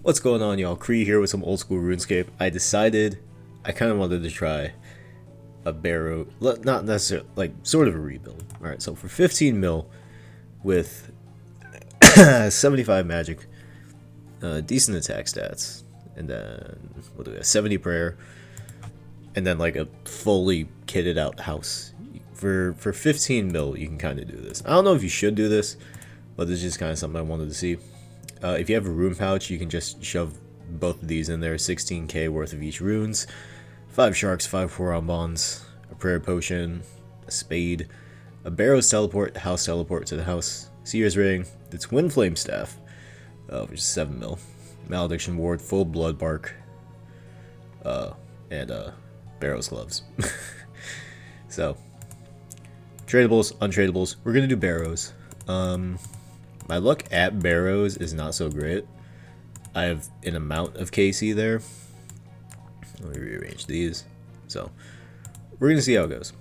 What's going on, y'all? Kree here with some old school RuneScape. I kind of wanted to try a Barrow, not necessarily, like, sort of a rebuild. Alright, so for 15 mil with 75 magic, decent attack stats, and then, what do we have, 70 prayer, and then like a fully kitted out house. For 15 mil, you can kind of do this. I don't know if you should do this, but this is just kind of something I wanted to see. If you have a rune pouch, you can just shove both of these in there. 16k worth of each runes, 5 sharks, 5 Huron bonds, a prayer potion, a spade, a Barrows teleport, house teleport to the house, Seer's ring, the Twinflame Staff, which is 7 mil, malediction ward, full blood bark, and Barrows gloves. So tradables, untradables. We're gonna do Barrows. My luck at Barrows is not so great. I have an amount of KC there. Let me rearrange these. So we're gonna see how it goes,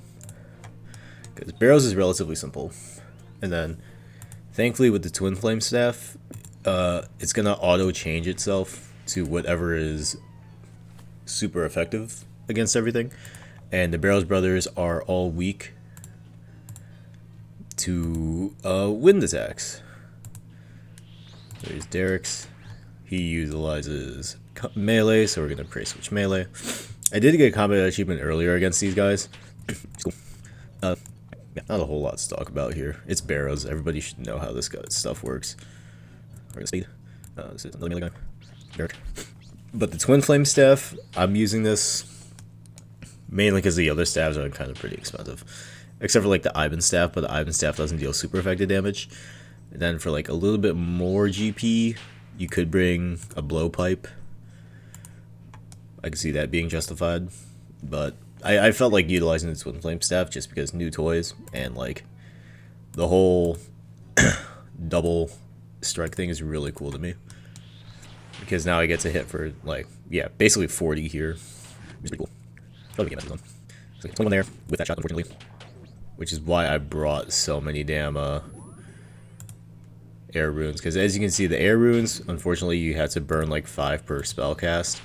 because Barrows is relatively simple, and then thankfully with the Twinflame Staff, it's gonna auto change itself to whatever is super effective against everything, and the Barrows brothers are all weak to wind attacks. There's Derek's. He utilizes melee, so we're gonna prayer switch melee. I did get a combat achievement earlier against these guys. Yeah, not a whole lot to talk about here. It's Barrows. Everybody should know how this stuff works. Speed. This is another melee guy. Derek. But the Twinflame Staff, I'm using this mainly because the other staffs are kind of pretty expensive, except for like the Ivan Staff, but the Ivan Staff doesn't deal super effective damage. And then for like a little bit more GP, you could bring a blowpipe. I can see that being justified, but I felt like utilizing the Twinflame Staff just because new toys and like the whole double strike thing is really cool to me, because now I get to hit for like, yeah, basically 40 here. It's pretty cool. Probably get on. So 21 there with that shot, unfortunately, which is why I brought so many damn air runes, because as you can see, the air runes, unfortunately, you had to burn like 5 per spell cast.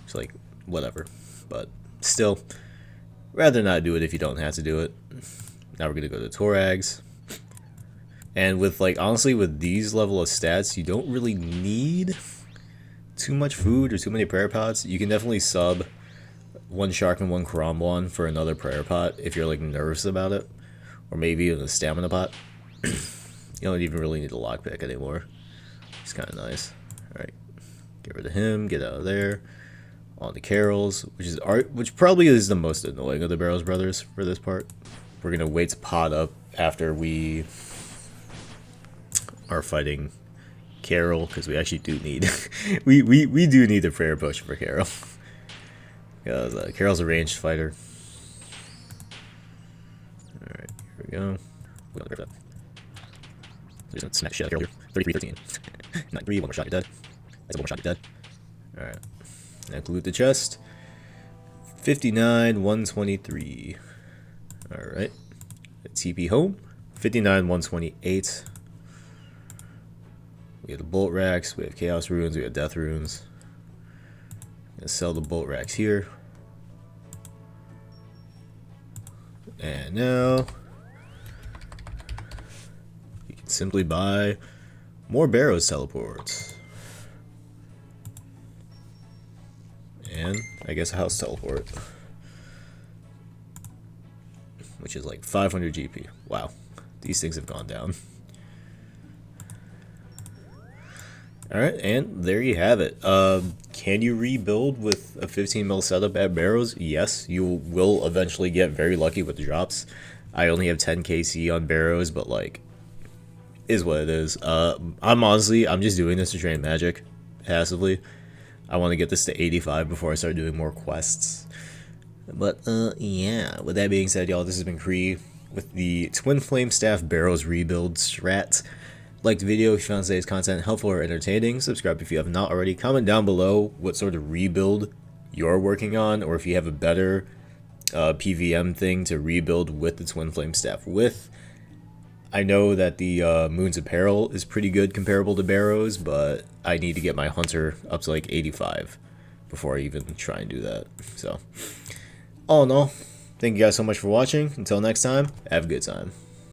It's like, whatever. But still, rather not do it if you don't have to do it. Now we're gonna go to Torags. And with like, honestly, with these level of stats, you don't really need too much food or too many prayer pots. You can definitely sub 1 shark and 1 Karambwan for another prayer pot if you're like nervous about it, or maybe even a stamina pot. You don't even really need a lockpick anymore. It's kind of nice. Alright, get rid of him, get out of there. On the Carols, which probably is the most annoying of the Barrows brothers for this part. We're gonna wait to pot up after we are fighting Carol, because we actually do need we do need a prayer push for Carol. Because Carol's a ranged fighter. Alright, here we go. We'll grab that. There's a smack shit out of Carol here. 33-13. 9-3, 1 more shot, you're dead. That's 1 more shot, you're dead. Alright. Now loot the chest. 59, 123. Alright. TP home. 59, 128. We have the bolt racks, we have chaos runes, we have death runes. Gonna sell the bolt racks here. And now you can simply buy more Barrows teleports. And I guess a house teleport, which is like 500 GP. Wow, these things have gone down. Alright, and there you have it. Can you rebuild with a 15 mil setup at Barrows? Yes, you will eventually get very lucky with the drops. I only have 10 KC on Barrows, but like, is what it is. I'm just doing this to train magic passively. I want to get this to 85 before I start doing more quests. But yeah, with that being said, y'all, this has been Kree with the Twinflame Staff Barrows rebuild strat. Like the video if you found today's content helpful or entertaining. Subscribe if you have not already. Comment down below what sort of rebuild you're working on, or if you have a better PVM thing to rebuild with the Twinflame Staff with. I know that the Moon's Apparel is pretty good comparable to Barrows, but I need to get my Hunter up to like 85 before I even try and do that. So, all in all, thank you guys so much for watching. Until next time, have a good time.